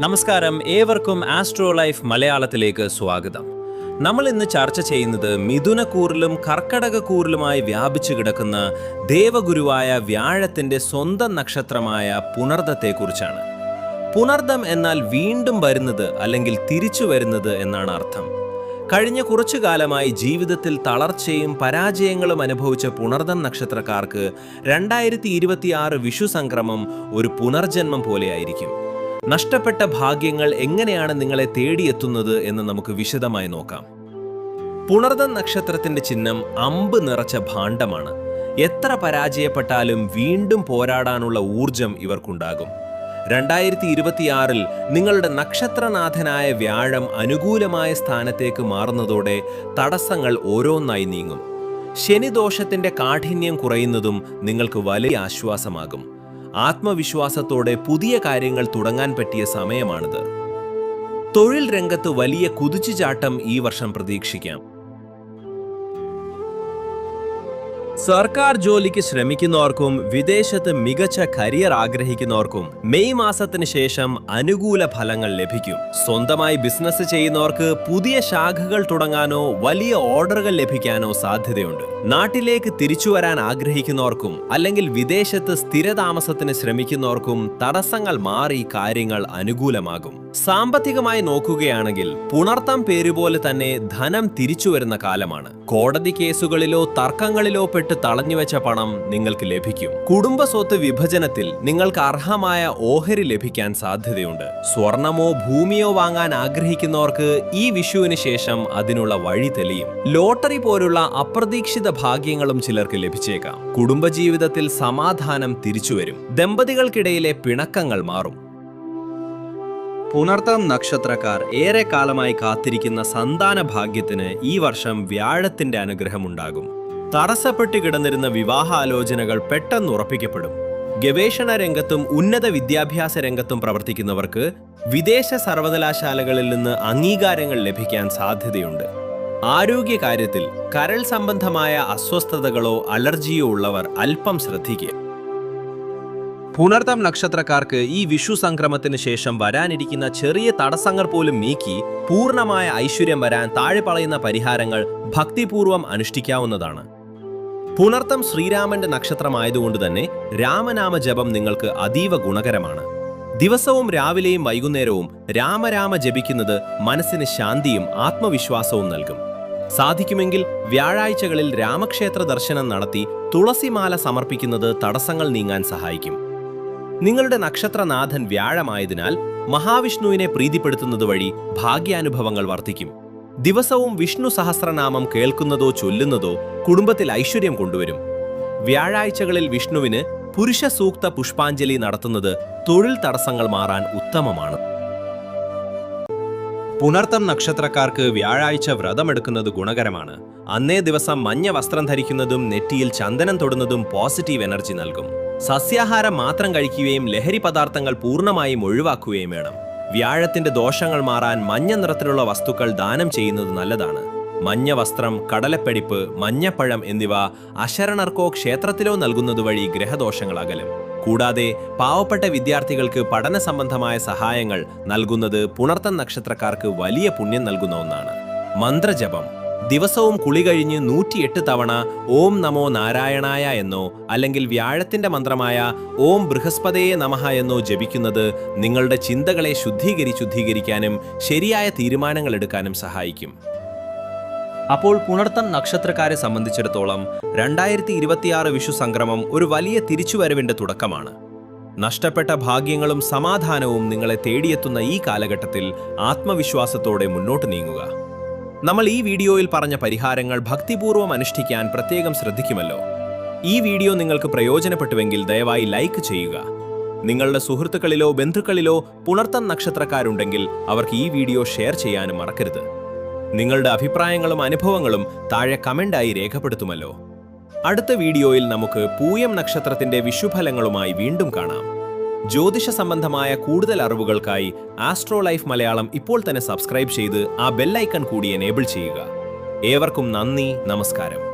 നമസ്കാരം, ഏവർക്കും astro life മലയാളത്തിലേക്ക് സ്വാഗതം. നമ്മൾ ഇന്ന് ചർച്ച ചെയ്യുന്നത് മിഥുനക്കൂറിലും കർക്കടകക്കൂറിലുമായി വ്യാപിച്ചു കിടക്കുന്ന ദേവഗുരുവായ വ്യാഴത്തിന്റെ സ്വന്തം നക്ഷത്രമായ പുണർദത്തെക്കുറിച്ചാണ്. പുണർദം എന്നാൽ വീണ്ടും വരുന്നത് അല്ലെങ്കിൽ തിരിച്ചു വരുന്നത് എന്നാണ് അർത്ഥം. കഴിഞ്ഞ കുറച്ചു കാലമായി ജീവിതത്തിൽ തളർച്ചയും പരാജയങ്ങളും അനുഭവിച്ച പുണർദം നക്ഷത്രക്കാർക്ക് 2026 വിഷു സംക്രമം ഒരു പുനർജന്മം പോലെയായിരിക്കും. നഷ്ടപ്പെട്ട ഭാഗ്യങ്ങൾ എങ്ങനെയാണ് നിങ്ങളെ തേടിയെത്തുന്നത് എന്ന് നമുക്ക് വിശദമായി നോക്കാം. പുണർദം നക്ഷത്രത്തിന്റെ ചിഹ്നം അമ്പ് നിറച്ച ഭാണ്ഡമാണ്. എത്ര പരാജയപ്പെട്ടാലും വീണ്ടും പോരാടാനുള്ള ഊർജം ഇവർക്കുണ്ടാകും. 2026 നിങ്ങളുടെ നക്ഷത്രനാഥനായ വ്യാഴം അനുകൂലമായ സ്ഥാനത്തേക്ക് മാറുന്നതോടെ തടസ്സങ്ങൾ ഓരോന്നായി നീങ്ങും. ശനിദോഷത്തിന്റെ കാഠിന്യം കുറയുന്നതും നിങ്ങൾക്ക് വലിയ ആശ്വാസമാകും. ആത്മവിശ്വാസത്തോടെ പുതിയ കാര്യങ്ങൾ തുടങ്ങാൻ പറ്റിയ സമയമാണിത്. തൊഴിൽ രംഗത്ത് വലിയ കുതിച്ചുചാട്ടം ഈ വർഷം പ്രതീക്ഷിക്കാം. സർക്കാർ ജോലിക്ക് ശ്രമിക്കുന്നവർക്കും വിദേശത്ത് മികച്ച കരിയർ ആഗ്രഹിക്കുന്നവർക്കും മെയ് മാസത്തിന് ശേഷം അനുകൂല ഫലങ്ങൾ ലഭിക്കും. സ്വന്തമായി ബിസിനസ് ചെയ്യുന്നവർക്ക് പുതിയ ശാഖകൾ തുടങ്ങാനോ വലിയ ഓർഡറുകൾ ലഭിക്കാനോ സാധ്യതയുണ്ട്. നാട്ടിലേക്ക് തിരിച്ചു വരാൻ ആഗ്രഹിക്കുന്നവർക്കും അല്ലെങ്കിൽ വിദേശത്ത് സ്ഥിരതാമസത്തിന് ശ്രമിക്കുന്നവർക്കും തടസ്സങ്ങൾ മാറി കാര്യങ്ങൾ അനുകൂലമാകും. സാമ്പത്തികമായി നോക്കുകയാണെങ്കിൽ പുണർത്തം പേരുപോലെ തന്നെ ധനം തിരിച്ചു വരുന്ന കാലമാണ്. കോടതി കേസുകളിലോ തർക്കങ്ങളിലോ പെട്ട് തളഞ്ഞുവെച്ച പണം നിങ്ങൾക്ക് ലഭിക്കും. കുടുംബ സ്വത്ത് വിഭജനത്തിൽ നിങ്ങൾക്ക് അർഹമായ ഓഹരി ലഭിക്കാൻ സാധ്യതയുണ്ട്. സ്വർണമോ ഭൂമിയോ വാങ്ങാൻ ആഗ്രഹിക്കുന്നവർക്ക് ഈ വിഷുവിന് ശേഷം അതിനുള്ള വഴി തെളിയും. ലോട്ടറി പോലുള്ള അപ്രതീക്ഷിത ഭാഗ്യങ്ങളും ചിലർക്ക് ലഭിച്ചേക്കാം. കുടുംബജീവിതത്തിൽ സമാധാനം തിരിച്ചുവരും. ദമ്പതികൾക്കിടയിലെ പിണക്കങ്ങൾ മാറും. പുണർത്തം നക്ഷത്രക്കാർ ഏറെ കാലമായി കാത്തിരിക്കുന്ന സന്താന ഭാഗ്യത്തിന് ഈ വർഷം വ്യാഴത്തിന്റെ അനുഗ്രഹമുണ്ടാകും. തടസ്സപ്പെട്ട് കിടന്നിരുന്ന വിവാഹാലോചനകൾ പെട്ടെന്ന് ഉറപ്പിക്കപ്പെടും. ഗവേഷണ രംഗത്തും ഉന്നത വിദ്യാഭ്യാസ രംഗത്തും പ്രവർത്തിക്കുന്നവർക്ക് വിദേശ സർവകലാശാലകളിൽ നിന്ന് അംഗീകാരങ്ങൾ ലഭിക്കാൻ സാധ്യതയുണ്ട്. ആരോഗ്യകാര്യത്തിൽ കരൾ സംബന്ധമായ അസ്വസ്ഥതകളോ അലർജിയോ ഉള്ളവർ അല്പം ശ്രദ്ധിക്കുക. പുണർതം നക്ഷത്രക്കാർക്ക് ഈ വിഷു സംക്രമത്തിന് ശേഷം വരാനിരിക്കുന്ന ചെറിയ തടസ്സങ്ങൾ പോലും നീക്കി പൂർണ്ണമായ ഐശ്വര്യം വരാൻ താഴെ പറയുന്ന പരിഹാരങ്ങൾ ഭക്തിപൂർവം അനുഷ്ഠിക്കാവുന്നതാണ്. പുണർത്തം ശ്രീരാമന്റെ നക്ഷത്രമായതുകൊണ്ട് തന്നെ രാമനാമ ജപം നിങ്ങൾക്ക് അതീവ ഗുണകരമാണ്. ദിവസവും രാവിലെയും വൈകുന്നേരവും രാമരാമ ജപിക്കുന്നത് മനസ്സിന് ശാന്തിയും ആത്മവിശ്വാസവും നൽകും. സാധിക്കുമെങ്കിൽ വ്യാഴാഴ്ചകളിൽ രാമക്ഷേത്ര ദർശനം നടത്തി തുളസിമാല സമർപ്പിക്കുന്നത് തടസ്സങ്ങൾ നീങ്ങാൻ സഹായിക്കും. നിങ്ങളുടെ നക്ഷത്രനാഥൻ വ്യാഴമായതിനാൽ മഹാവിഷ്ണുവിനെ പ്രീതിപ്പെടുത്തുന്നത് വഴി ഭാഗ്യാനുഭവങ്ങൾ വർദ്ധിക്കും. ദിവസവും വിഷ്ണു സഹസ്രനാമം കേൾക്കുന്നതോ ചൊല്ലുന്നതോ കുടുംബത്തിൽ ഐശ്വര്യം കൊണ്ടുവരും. വ്യാഴാഴ്ചകളിൽ വിഷ്ണുവിന് പുരുഷ സൂക്ത പുഷ്പാഞ്ജലി നടത്തുന്നത് തൊഴിൽ തടസ്സങ്ങൾ മാറാൻ ഉത്തമമാണ്. പുണർത്തം നക്ഷത്രക്കാർക്ക് വ്യാഴാഴ്ച വ്രതമെടുക്കുന്നത് ഗുണകരമാണ്. അന്നേ ദിവസം മഞ്ഞ വസ്ത്രം ധരിക്കുന്നതും നെറ്റിയിൽ ചന്ദനം തൊടുന്നതും പോസിറ്റീവ് എനർജി നൽകും. സസ്യാഹാരം മാത്രം കഴിക്കുകയും ലഹരി പദാർത്ഥങ്ങൾ പൂർണ്ണമായും ഒഴിവാക്കുകയും വേണം. വ്യാഴത്തിന്റെ ദോഷങ്ങൾ മാറാൻ മഞ്ഞ നിറത്തിലുള്ള വസ്തുക്കൾ ദാനം ചെയ്യുന്നത് നല്ലതാണ്. മഞ്ഞ വസ്ത്രം, കടലപ്പടിപ്പ്, മഞ്ഞപ്പഴം എന്നിവ അശരണർക്കോ ക്ഷേത്രത്തിലോ നൽകുന്നത് വഴി ഗ്രഹദോഷങ്ങൾ അകലും. കൂടാതെ പാവപ്പെട്ട വിദ്യാർത്ഥികൾക്ക് പഠന സംബന്ധമായ സഹായങ്ങൾ നൽകുന്നത് പുണർത്തം നക്ഷത്രക്കാർക്ക് വലിയ പുണ്യം നൽകുന്ന ഒന്നാണ്. മന്ത്രജപം ദിവസവും കുളി കഴിഞ്ഞ് 108 തവണ ഓം നമോ നാരായണായ എന്നോ അല്ലെങ്കിൽ വ്യാഴത്തിന്റെ മന്ത്രമായ ഓം ബൃഹസ്പതയെ നമഃ എന്നോ ജപിക്കുന്നത് നിങ്ങളുടെ ചിന്തകളെ ശുദ്ധീകരിക്കാനും ശരിയായ തീരുമാനങ്ങൾ എടുക്കാനും സഹായിക്കും. അപ്പോൾ പുണർത്തം നക്ഷത്രക്കാരെ സംബന്ധിച്ചിടത്തോളം 2026 വിഷു സംക്രമം ഒരു വലിയ തിരിച്ചുവരവിന്റെ തുടക്കമാണ്. നഷ്ടപ്പെട്ട ഭാഗ്യങ്ങളും സമാധാനവും നിങ്ങളെ തേടിയെത്തുന്ന ഈ കാലഘട്ടത്തിൽ ആത്മവിശ്വാസത്തോടെ മുന്നോട്ട് നീങ്ങുക. നമ്മൾ ഈ വീഡിയോയിൽ പറഞ്ഞ പരിഹാരങ്ങൾ ഭക്തിപൂർവ്വം അനുഷ്ഠിക്കാൻ പ്രത്യേകം ശ്രദ്ധിക്കുമല്ലോ. ഈ വീഡിയോ നിങ്ങൾക്ക് പ്രയോജനപ്പെട്ടുവെങ്കിൽ ദയവായി ലൈക്ക് ചെയ്യുക. നിങ്ങളുടെ സുഹൃത്തുക്കളിലോ ബന്ധുക്കളിലോ പുണർത്തം നക്ഷത്രക്കാരുണ്ടെങ്കിൽ അവർക്ക് ഈ വീഡിയോ ഷെയർ ചെയ്യാനും മറക്കരുത്. നിങ്ങളുടെ അഭിപ്രായങ്ങളും അനുഭവങ്ങളും താഴെ കമന്റായി രേഖപ്പെടുത്തുമല്ലോ. അടുത്ത വീഡിയോയിൽ നമുക്ക് പൂയം നക്ഷത്രത്തിന്റെ വിഷുഫലങ്ങളുമായി വീണ്ടും കാണാം. ജ്യോതിഷ സംബന്ധമായ കൂടുതൽ അറിവുകൾക്കായി ആസ്ട്രോ ലൈഫ് മലയാളം ഇപ്പോൾ തന്നെ സബ്സ്ക്രൈബ് ചെയ്ത് ആ ബെൽ ഐക്കൺ കൂടി എനേബിൾ ചെയ്യുക. ഏവർക്കും നന്ദി, നമസ്കാരം.